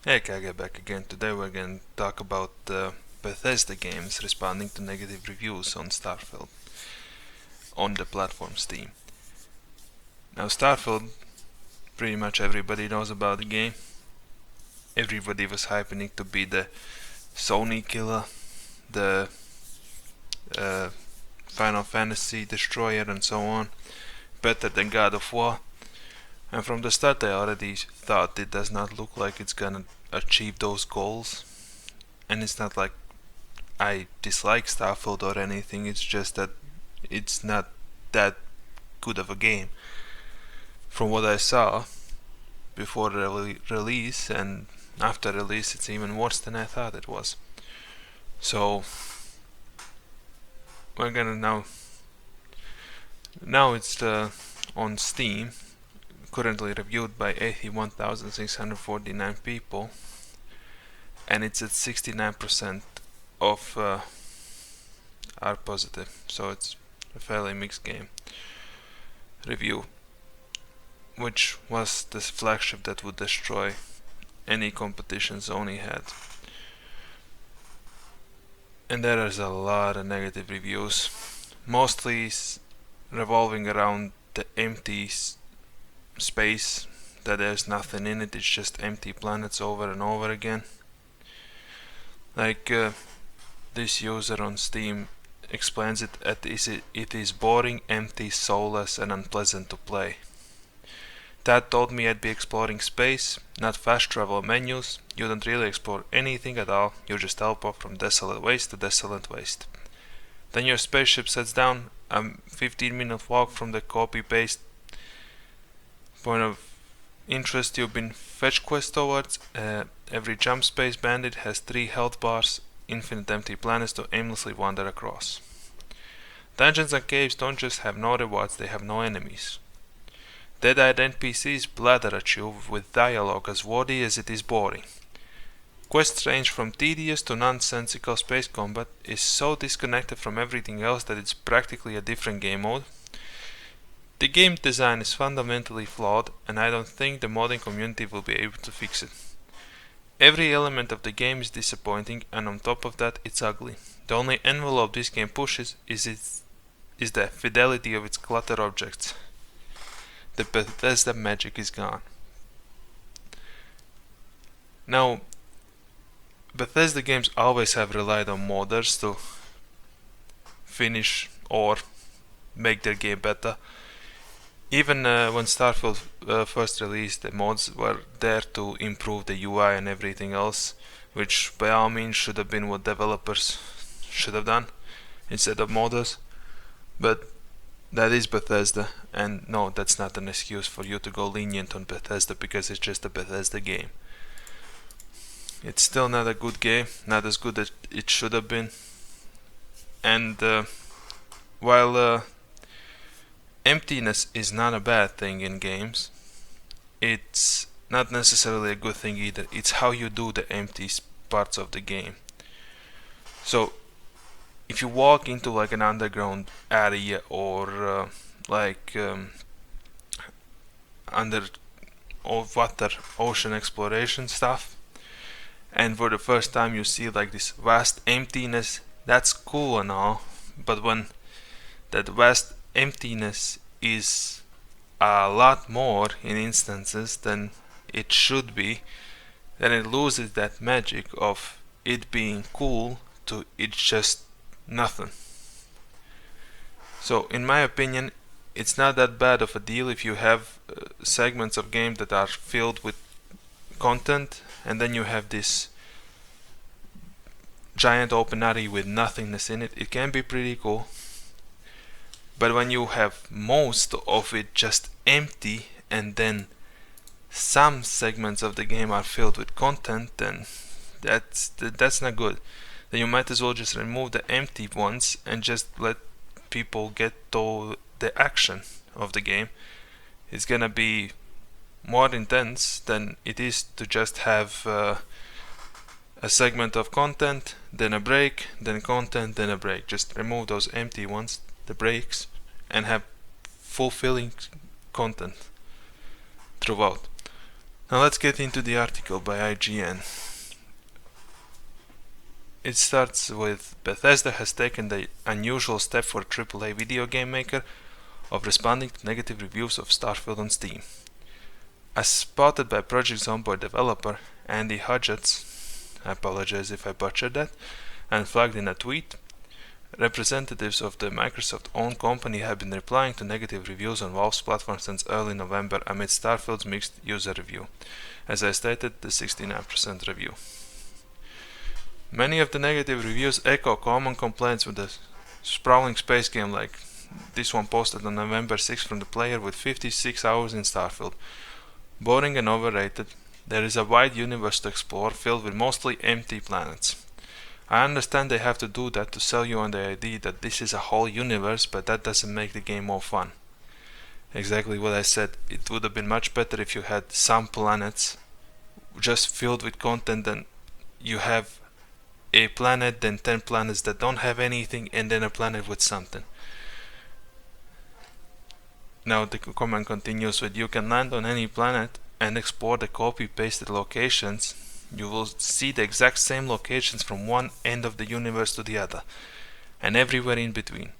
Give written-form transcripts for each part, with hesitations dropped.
Hey, Kage back again. Today we're going to talk about Bethesda games responding to negative reviews on Starfield on the platform Steam. Now Starfield, pretty much everybody knows about the game. Everybody was hyping it to be the Sony killer, the Final Fantasy destroyer and so on, better than God of War. And from the start I already thought it does not look like it's gonna achieve those goals. And it's not like I dislike Starfield or anything, it's just that it's not that good of a game. From what I saw before the release and after release, it's even worse than I thought it was. So we're gonna now it's on Steam, currently reviewed by 81,649 people, and it's at 69% of are positive, so it's a fairly mixed game review, which was the flagship that would destroy any competition Sony had. And there is a lot of negative reviews, mostly revolving around the empty space, that there's nothing in it, it's just empty planets over and over again. Like this user on Steam explains it as it is boring, empty, soulless and unpleasant to play. That told me I'd be exploring space, not fast travel menus. You don't really explore anything at all, you just teleport from desolate waste to desolate waste. Then your spaceship sets down a 15-minute walk from the copy-paste point of interest you've been fetch quest towards. Every jump space bandit has 3 health bars, infinite empty planets to aimlessly wander across. Dungeons and caves don't just have no rewards, they have no enemies. Dead-eyed NPCs blather at you with dialogue as wordy as it is boring. Quests range from tedious to nonsensical. Space combat is so disconnected from everything else that it's practically a different game mode. The game design is fundamentally flawed, and I don't think the modding community will be able to fix it. Every element of the game is disappointing, and on top of that, it's ugly. The only envelope this game pushes is the fidelity of its clutter objects. The Bethesda magic is gone. Now, Bethesda games always have relied on modders to finish or make their game better. Even when Starfield first released, the mods were there to improve the UI and everything else, which by all means should have been what developers should have done instead of modders. But that is Bethesda, and no, that's not an excuse for you to go lenient on Bethesda because it's just a Bethesda game. It's still not a good game, not as good as it should have been. And while emptiness is not a bad thing in games, it's not necessarily a good thing either. It's how you do the empty parts of the game. So if you walk into like an underground area or under water ocean exploration stuff, and for the first time you see like this vast emptiness, that's cool and all, but when that vast emptiness is a lot more in instances than it should be, then it loses that magic of it being cool to it's just nothing. So in my opinion, it's not that bad of a deal if you have segments of game that are filled with content, and then you have this giant open area with nothingness in it. It can be pretty cool. But when you have most of it just empty and then some segments of the game are filled with content, then that's not good. Then you might as well just remove the empty ones and just let people get to the action of the game. It's gonna be more intense than it is to just have a segment of content, then a break, then content, then a break. Just remove those empty ones, the breaks, and have fulfilling content throughout. Now let's get into the article by IGN. It starts with Bethesda has taken the unusual step for a AAA video game maker of responding to negative reviews of Starfield on Steam. As spotted by Project Zomboid developer Andy Hodgetts, I apologize if I butchered that, and flagged in a tweet, representatives of the Microsoft-owned company have been replying to negative reviews on Valve's platform since early November amid Starfield's mixed user review. As I stated, the 69% review. Many of the negative reviews echo common complaints with the sprawling space game, like this one posted on November 6 from the player with 56 hours in Starfield. Boring and overrated. There is a wide universe to explore filled with mostly empty planets. I understand they have to do that to sell you on the idea that this is a whole universe, but that doesn't make the game more fun. Exactly what I said. It would have been much better if you had some planets just filled with content than you have a planet, then 10 planets that don't have anything, and then a planet with something. Now the comment continues with, you can land on any planet and explore the copy-pasted locations. You will see the exact same locations from one end of the universe to the other, and everywhere in between.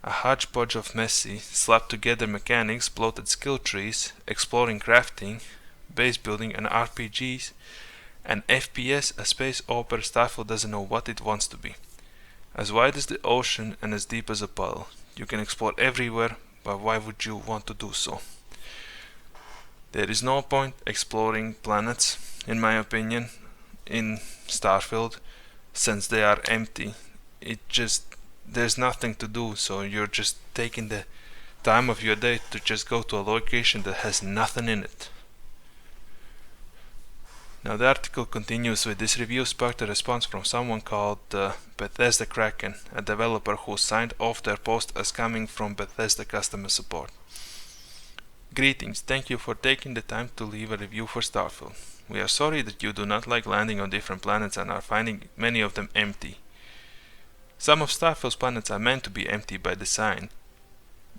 A hodgepodge of messy, slapped together mechanics, bloated skill trees, exploring crafting, base building and RPGs, an FPS, a space opera. Starfield doesn't know what it wants to be. As wide as the ocean and as deep as a puddle. You can explore everywhere, but why would you want to do so? There is no point exploring planets, in my opinion, in Starfield, since they are empty. There's nothing to do, so you're just taking the time of your day to just go to a location that has nothing in it. Now the article continues with, this review sparked a response from someone called Bethesda Kraken, a developer who signed off their post as coming from Bethesda customer support. Greetings, thank you for taking the time to leave a review for Starfield. We are sorry that you do not like landing on different planets and are finding many of them empty. Some of Starfield's planets are meant to be empty by design,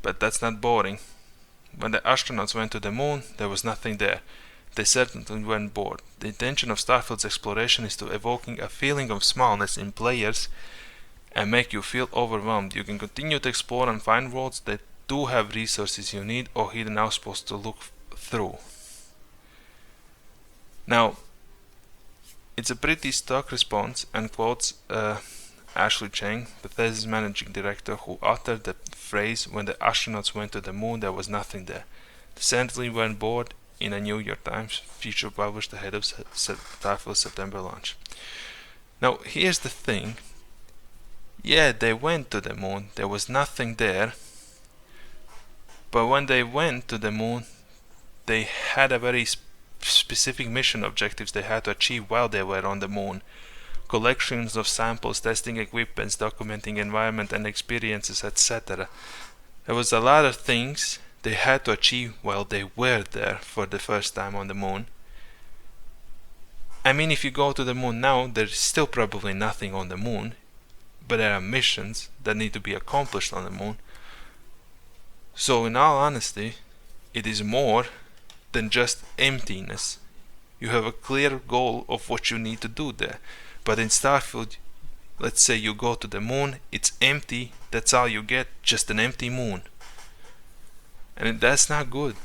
but that's not boring. When the astronauts went to the moon, there was nothing there. They certainly weren't bored. The intention of Starfield's exploration is to evoking a feeling of smallness in players and make you feel overwhelmed. You can continue to explore and find worlds that do have resources you need or hidden outposts to look through. Now, it's a pretty stock response and quotes Ashley Chang, Bethesda's managing director, who uttered the phrase, when the astronauts went to the moon there was nothing there. They certainly weren't bored, in a New York Times feature published ahead of Starfield's September launch. Now here's the thing. Yeah, they went to the moon, there was nothing there, but when they went to the moon they had a very specific mission objectives they had to achieve while they were on the moon. Collections of samples, testing equipments, documenting environment and experiences, etc. There was a lot of things they had to achieve while they were there for the first time on the moon. I mean, if you go to the moon now, there's still probably nothing on the moon, but there are missions that need to be accomplished on the moon. So in all honesty, it is more than just emptiness. You have a clear goal of what you need to do there. But in Starfield, let's say you go to the moon, it's empty, that's all you get, just an empty moon. And that's not good.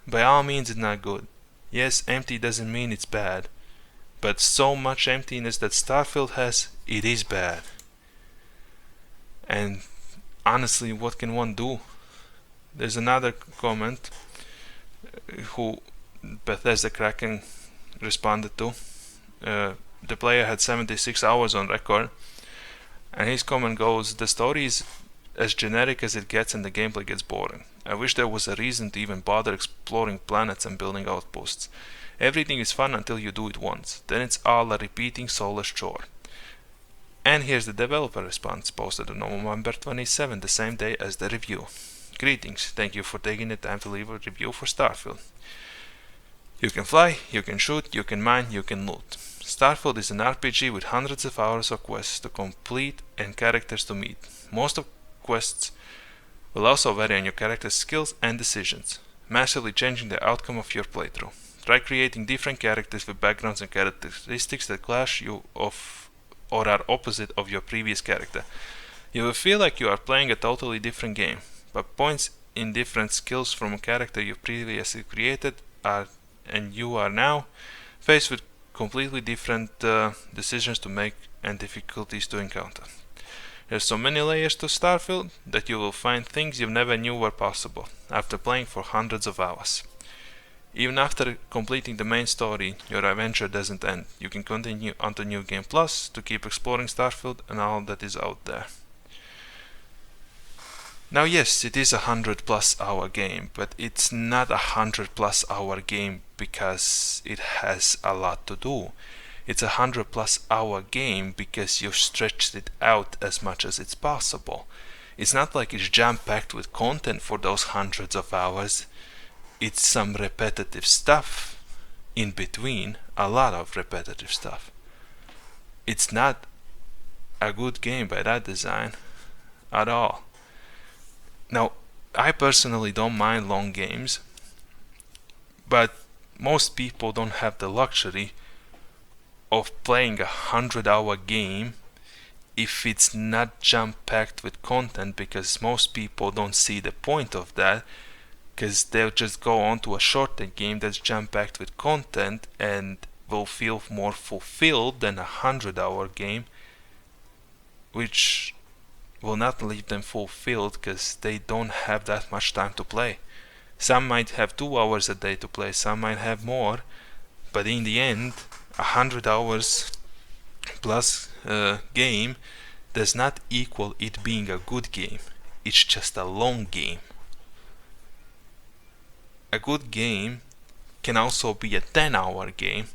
By all means it's not good. Yes, empty doesn't mean it's bad. But so much emptiness that Starfield has, it is bad. And honestly, what can one do? There's another comment who Bethesda Kraken responded to. The player had 76 hours on record, and his comment goes, the story is as generic as it gets and the gameplay gets boring. I wish there was a reason to even bother exploring planets and building outposts. Everything is fun until you do it once, then it's all a repeating soulless chore. And here's the developer response, posted on November 27, the same day as the review. Greetings, thank you for taking the time to leave a review for Starfield. You can fly, you can shoot, you can mine, you can loot. Starfield is an RPG with hundreds of hours of quests to complete and characters to meet. Most of quests will also vary on your character's skills and decisions, massively changing the outcome of your playthrough. Try creating different characters with backgrounds and characteristics that clash you of or are opposite of your previous character. You will feel like you are playing a totally different game, but points in different skills from a character you previously created and you are now faced with completely different decisions to make and difficulties to encounter. There's so many layers to Starfield that you will find things you never knew were possible after playing for hundreds of hours. Even after completing the main story, your adventure doesn't end. You can continue onto New Game Plus to keep exploring Starfield and all that is out there. Now yes, it is a 100+ hour game, but it's not a 100+ hour game because it has a lot to do. It's a 100+ hour game because you've stretched it out as much as it's possible. It's not like it's jam-packed with content for those hundreds of hours. It's some repetitive stuff in between, a lot of repetitive stuff. It's not a good game by that design at all. Now, I personally don't mind long games, but most people don't have the luxury of playing a 100-hour game if it's not jam-packed with content, because most people don't see the point of that, because they'll just go on to a shorter game that's jam-packed with content and will feel more fulfilled than a 100-hour game, which will not leave them fulfilled because they don't have that much time to play. Some might have 2 hours a day to play, some might have more, but in the end 100 hours plus game does not equal it being a good game. It's just a long game. A good game can also be a 10-hour game,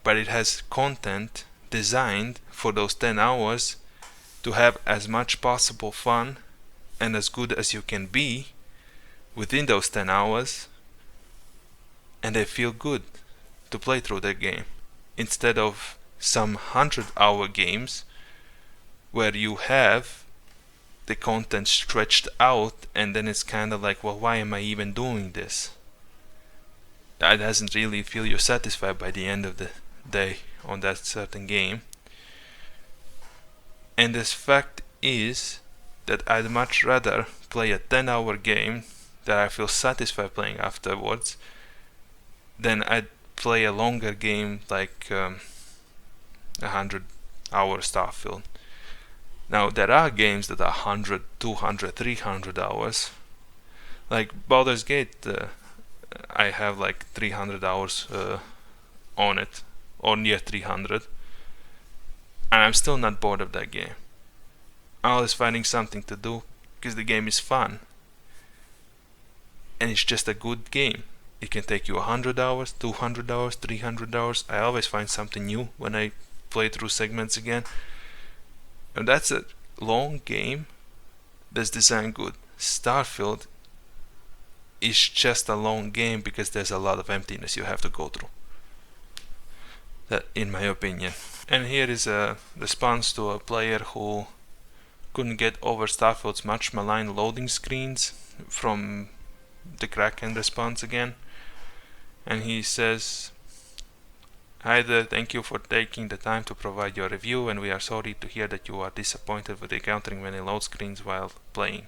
but it has content designed for those 10 hours to have as much possible fun and as good as you can be within those 10 hours, and they feel good to play through that game, instead of some 100-hour games where you have the content stretched out and then it's kind of like, well, why am I even doing this? That doesn't really feel you satisfied by the end of the day on that certain game. And this fact is that I'd much rather play a 10-hour game that I feel satisfied playing afterwards than I'd play a longer game like 100-hour Starfield. Now there are games that are 100, 200, 300 hours. Like Baldur's Gate, I have like 300 hours on it, or near 300. And I'm still not bored of that game. I'm always finding something to do because the game is fun. And it's just a good game. It can take you 100 hours, 200 hours, 300 hours. I always find something new when I play through segments again. And that's a long game that's designed good. Starfield is just a long game because there's a lot of emptiness you have to go through. That, in my opinion. And here is a response to a player who couldn't get over Starfield's much maligned loading screens from the Kraken response again. And he says, "Hi there, thank you for taking the time to provide your review, and we are sorry to hear that you are disappointed with encountering many load screens while playing.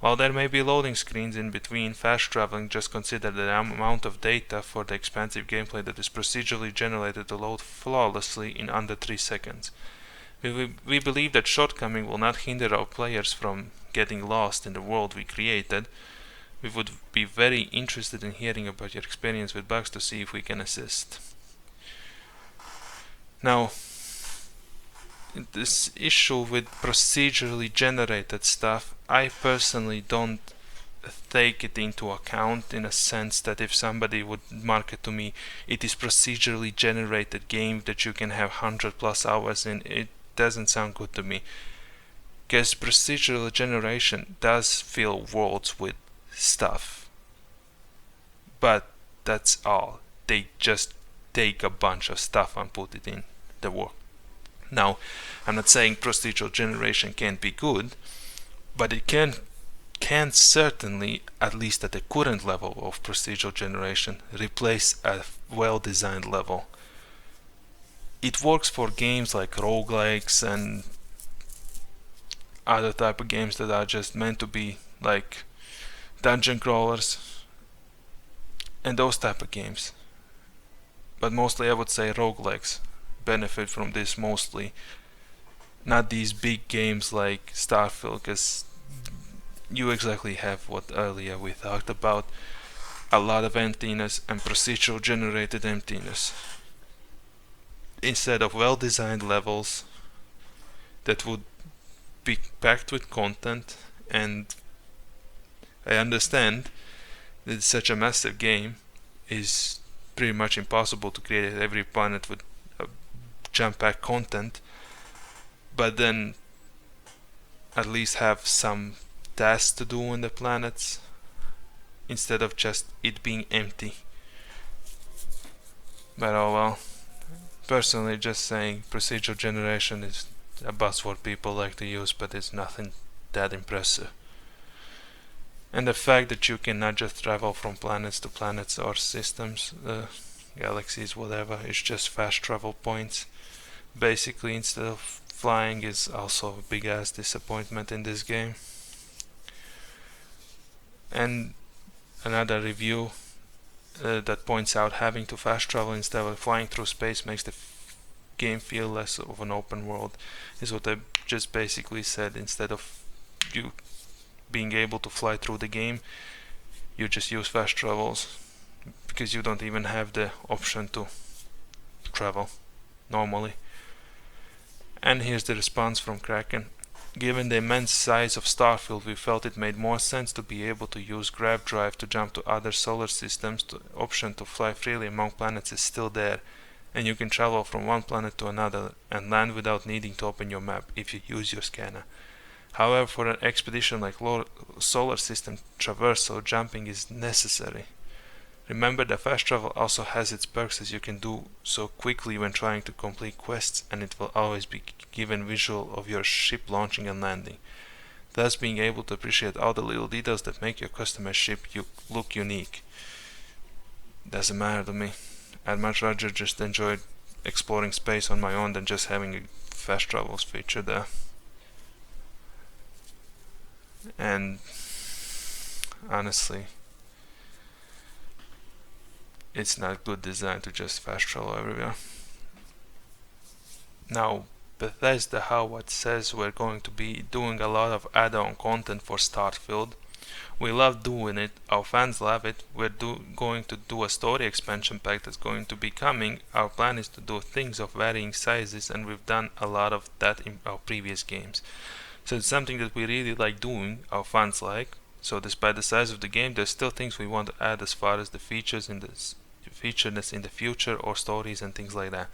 While there may be loading screens in between fast traveling, just consider the amount of data for the expansive gameplay that is procedurally generated to load flawlessly in under 3 seconds. We believe that shortcoming will not hinder our players from getting lost in the world we created. We would be very interested in hearing about your experience with bugs to see if we can assist." Now, this issue with procedurally generated stuff, I personally don't take it into account, in a sense that if somebody would market to me, it is procedurally generated game that you can have 100+ hours in, it doesn't sound good to me. Because procedural generation does fill worlds with stuff. But that's all. They just take a bunch of stuff and put it in the world. Now, I'm not saying procedural generation can't be good, but it can can certainly, at least at the current level of procedural generation, replace a well-designed level. It works for games like roguelikes and other type of games that are just meant to be like dungeon crawlers and those type of games. But mostly I would say roguelikes benefit from this mostly. Not these big games like Starfield, because you exactly have what earlier we talked about. A lot of emptiness and procedural generated emptiness. Instead of well-designed levels that would be packed with content, and I understand that such a massive game is pretty much impossible to create every planet with jam-packed content, but then at least have some tasks to do on the planets instead of just it being empty. But oh well. Personally, just saying procedural generation is a buzzword people like to use, but it's nothing that impressive. And the fact that you can not just travel from planets to planets or systems, galaxies, whatever, it's just fast travel points basically instead of flying is also a big ass disappointment in this game. And another review that points out having to fast travel instead of flying through space makes the game feel less of an open world, is what I just basically said. Instead of you being able to fly through the game, you just use fast travels because you don't even have the option to travel normally. And here's the response from Kraken. Given the immense size of Starfield, we felt it made more sense to be able to use Grav Drive to jump to other solar systems. The option to fly freely among planets is still there, and you can travel from one planet to another and land without needing to open your map if you use your scanner. However, for an expedition like solar system traversal, jumping is necessary. Remember that fast travel also has its perks, as you can do so quickly when trying to complete quests, and it will always be given visual of your ship launching and landing, thus being able to appreciate all the little details that make your customized ship look unique. Doesn't matter to me. I'd much rather just enjoy exploring space on my own than just having a fast travels feature there. And honestly, it's not good design to just fast travel everywhere. Now, Bethesda Howard says we're going to be doing a lot of add-on content for Starfield. We love doing it, our fans love it. We're going to do a story expansion pack that's going to be coming. Our plan is to do things of varying sizes, and we've done a lot of that in our previous games. So it's something that we really like doing, our fans like. So despite the size of the game, there's still things we want to add as far as the features in this featureness in the future or stories and things like that.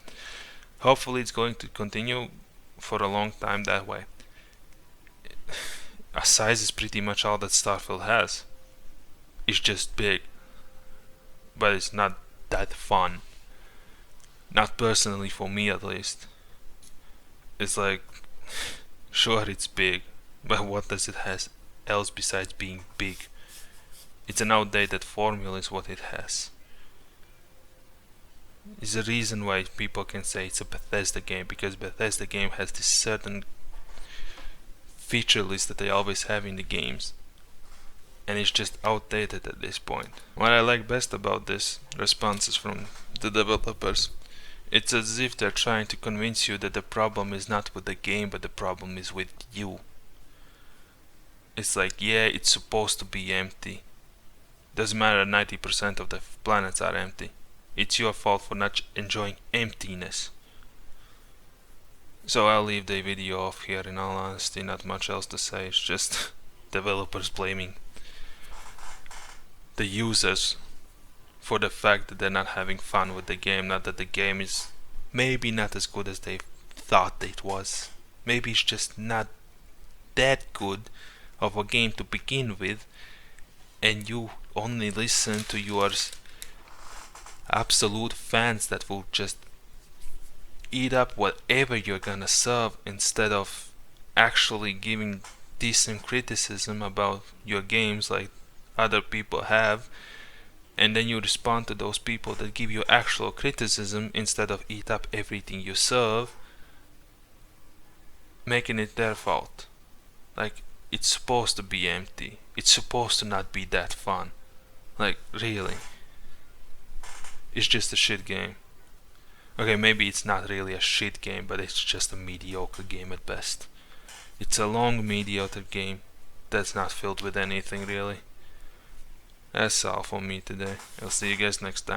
Hopefully it's going to continue for a long time that way. A size is pretty much all that Starfield has. It's just big, but it's not that fun. Not personally, for me at least. It's like, sure it's big, but what does it has else besides being big? It's an outdated formula is what it has. Is a reason why people can say it's a Bethesda game, because Bethesda game has this certain feature list that they always have in the games, and it's just outdated at this point. What I like best about this responses from the developers, it's as if they're trying to convince you that the problem is not with the game, but the problem is with you. It's like, yeah, it's supposed to be empty. Doesn't matter, 90% of the planets are empty. It's your fault for not enjoying emptiness. So I'll leave the video off here, in all honesty, not much else to say. It's just developers blaming the users for the fact that they're not having fun with the game. Not that the game is maybe not as good as they thought it was. Maybe it's just not that good of a game to begin with, and you only listen to your absolute fans that will just eat up whatever you're gonna serve instead of actually giving decent criticism about your games like other people have, and then you respond to those people that give you actual criticism instead of eat up everything you serve, making it their fault. Like, it's supposed to be empty. It's supposed to not be that fun. Like, really. It's just a shit game. Okay, maybe it's not really a shit game, but it's just a mediocre game at best. It's a long, mediocre game that's not filled with anything really. That's all for me today. I'll see you guys next time.